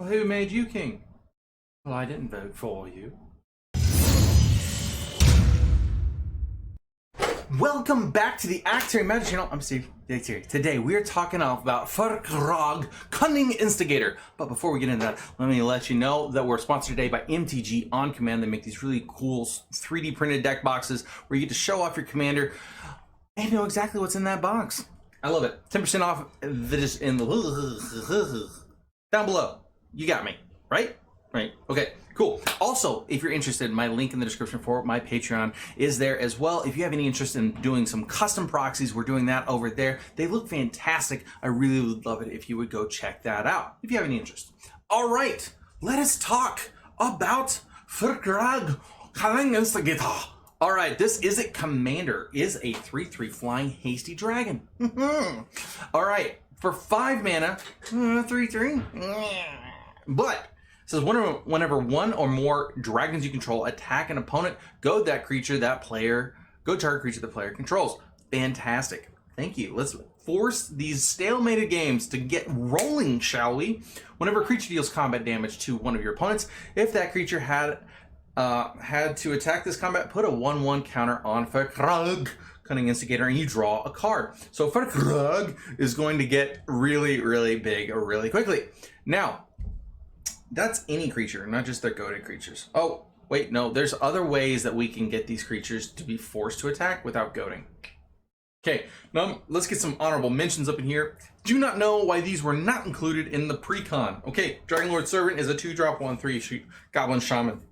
Well, who made you king? Well, I didn't vote for you. Welcome back to the Actor Magic channel. I'm Steve. Today we are talking about Firkraag Cunning Instigator. But before we get into that, let me let you know that we're sponsored today by MTG On Command. They make these really cool 3D printed deck boxes where you get to show off your commander and know exactly what's in that box. I love it. 10% off this in the down below. You got me, right? Right. Okay, cool. Also, if you're interested, my link in the description for my Patreon is there as well. If you have any interest in doing some custom proxies, we're doing that over there. They look fantastic. I really would love it if you would go check that out, if you have any interest. All right, let us talk about Firkraag Cunning Instigator. All right, this is a commander, is a 3/3 flying hasty dragon. All right, for 5 mana, 3/3. But it says whenever one or more dragons you control attack an opponent, go target creature the player controls. Fantastic. Thank you. Let's force these stalemated games to get rolling, shall we? Whenever a creature deals combat damage to one of your opponents, if that creature had to attack this combat, put a 1/1 counter on Firkraag Cunning Instigator and you draw a card. So Firkraag is going to get really, really big really quickly. Now, that's any creature, not just the goated creatures. Oh, wait, no, there's other ways that we can get these creatures to be forced to attack without goading. Okay, now let's get some honorable mentions up in here. Do not know why these were not included in the Precon. Okay, Dragonlord Servant is a 2-drop 1/3 Goblin Shaman.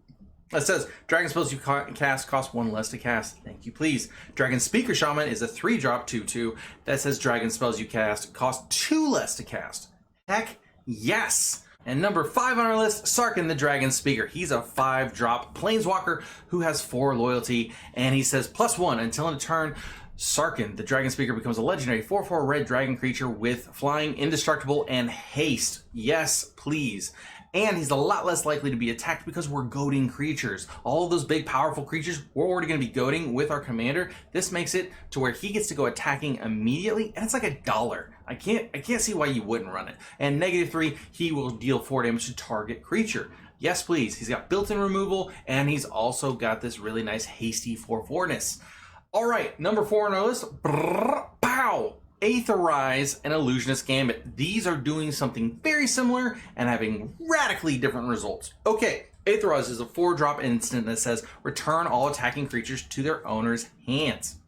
It says, dragon spells you cast cost 1 less to cast. Thank you, please. Dragon Speaker Shaman is a 3-drop 2/2. That says dragon spells you cast cost 2 less to cast. Heck yes. And number 5 on our list, Sarkin the Dragon Speaker. He's a 5-drop planeswalker who has 4 loyalty, and he says +1 until in a turn. Sarkin the Dragon Speaker becomes a legendary 4/4 red dragon creature with flying, indestructible, and haste. Yes, please. And he's a lot less likely to be attacked because we're goading creatures. All of those big, powerful creatures, we're already going to be goading with our commander. This makes it to where he gets to go attacking immediately, and it's like $1. I can't see why you wouldn't run it. And -3, he will deal 4 damage to target creature. Yes, please. He's got built-in removal, and he's also got this really nice hasty 4/4-ness. All right, number 4 on our list. Powell. Aetherize and Illusionist Gambit. These are doing something very similar and having radically different results. Okay, Aetherize is a 4-drop instant that says return all attacking creatures to their owner's hands.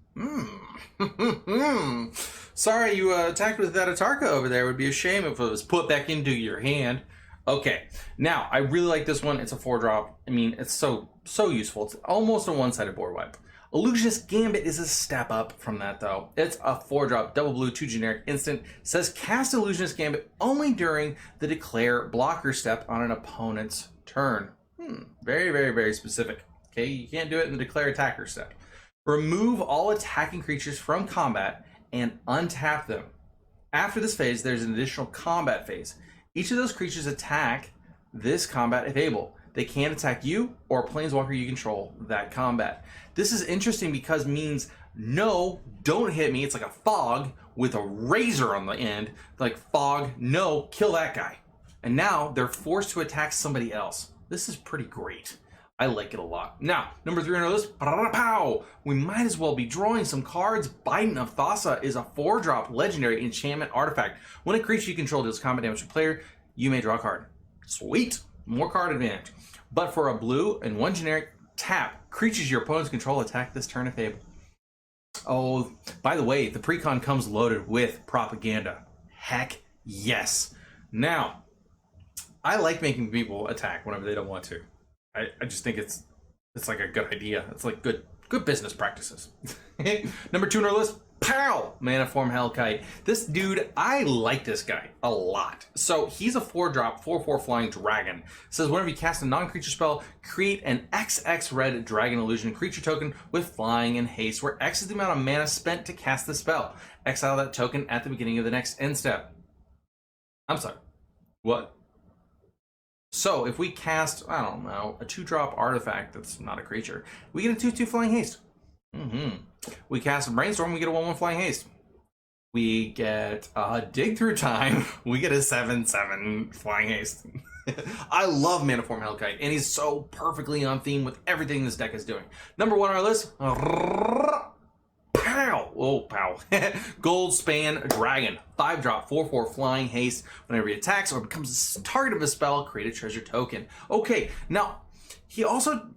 Sorry you attacked with that Atarka over there. It would be a shame if it was put back into your hand. Okay, now I really like this one. It's a 4-drop. I mean, it's so useful. It's almost a one-sided board wipe. Illusionist Gambit is a step up from that though. It's a 4-drop, double blue, 2 generic instant. Says cast Illusionist Gambit only during the declare blocker step on an opponent's turn. Very, very, very specific. Okay, you can't do it in the declare attacker step. Remove all attacking creatures from combat and untap them. After this phase, there's an additional combat phase. Each of those creatures attack this combat if able. They can't attack you or a planeswalker you control that combat. This is interesting because it means no, don't hit me. It's like a fog with a razor on the end. Like fog, no, kill that guy. And now they're forced to attack somebody else. This is pretty great. I like it a lot. Now, number 3 on our list, pow! We might as well be drawing some cards. Biden of Thassa is a 4-drop legendary enchantment artifact. When a creature you control deals combat damage to a player, you may draw a card. Sweet. More card advantage. But for a blue and 1 generic, tap. Creatures your opponents control attack this turn if able. Oh, by the way, the Precon comes loaded with propaganda. Heck yes. Now, I like making people attack whenever they don't want to. I just think it's like a good idea. It's like good business practices. Number 2 on our list, Powell, Maniform Kite. This dude, I like this guy a lot. So he's a 4-drop, 4/4 flying dragon. It says whenever you cast a non-creature spell, create an XX red dragon illusion creature token with flying and haste, where X is the amount of mana spent to cast the spell. Exile that token at the beginning of the next end step. I'm sorry. What? So if we cast, I don't know, a 2-drop artifact that's not a creature, we get a 2/2 flying haste. We cast a Brainstorm, we get a 1/1 flying haste. We get a Dig Through Time, we get a 7/7 flying haste. I love Maniform Kite, and he's so perfectly on theme with everything this deck is doing. Number 1 on our list, Powell. Oh, Powell. Goldspan Dragon. 5-drop, 4/4 flying haste. Whenever he attacks or becomes a target of a spell, create a treasure token. Okay, now he also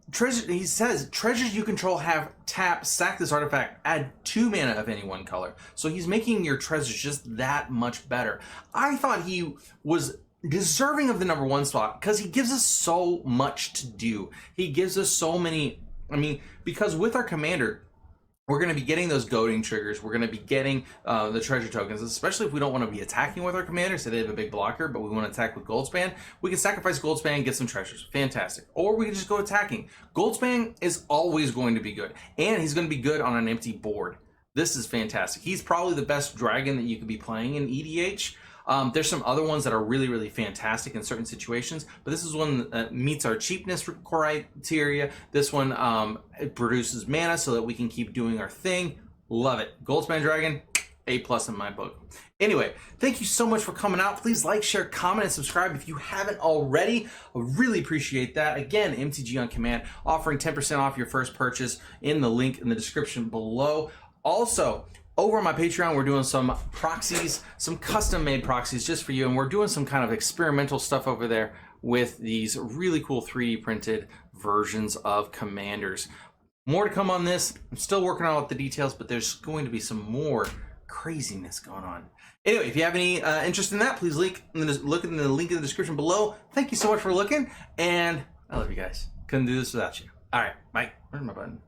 he says treasures you control have tap, sack this artifact, add 2 mana of any one color. So he's making your treasures just that much better. I thought he was deserving of the number 1 spot because he gives us so much to do. He gives us so many, I mean, because with our commander, we're going to be getting those goading triggers. We're going to be getting the treasure tokens, especially if we don't want to be attacking with our commander, so they have a big blocker, but we want to attack with Goldspan. We can sacrifice Goldspan and get some treasures. Fantastic. Or we can just go attacking. Goldspan is always going to be good, and he's going to be good on an empty board. This is fantastic. He's probably the best dragon that you could be playing in EDH. There's some other ones that are really, really fantastic in certain situations, but this is one that meets our cheapness criteria. This one it produces mana so that we can keep doing our thing. Love it. Goldspan Dragon, A+ in my book. Anyway, thank you so much for coming out. Please like, share, comment, and subscribe if you haven't already. I really appreciate that. Again, MTG On Command offering 10% off your first purchase in the link in the description below. Also, over on my Patreon, we're doing some proxies, some custom-made proxies just for you, and we're doing some kind of experimental stuff over there with these really cool 3D printed versions of commanders. More to come on this. I'm still working on all the details, but there's going to be some more craziness going on. Anyway, if you have any interest in that, please look in the link in the description below. Thank you so much for looking, and I love you guys. Couldn't do this without you. All right, bye. Where's my button?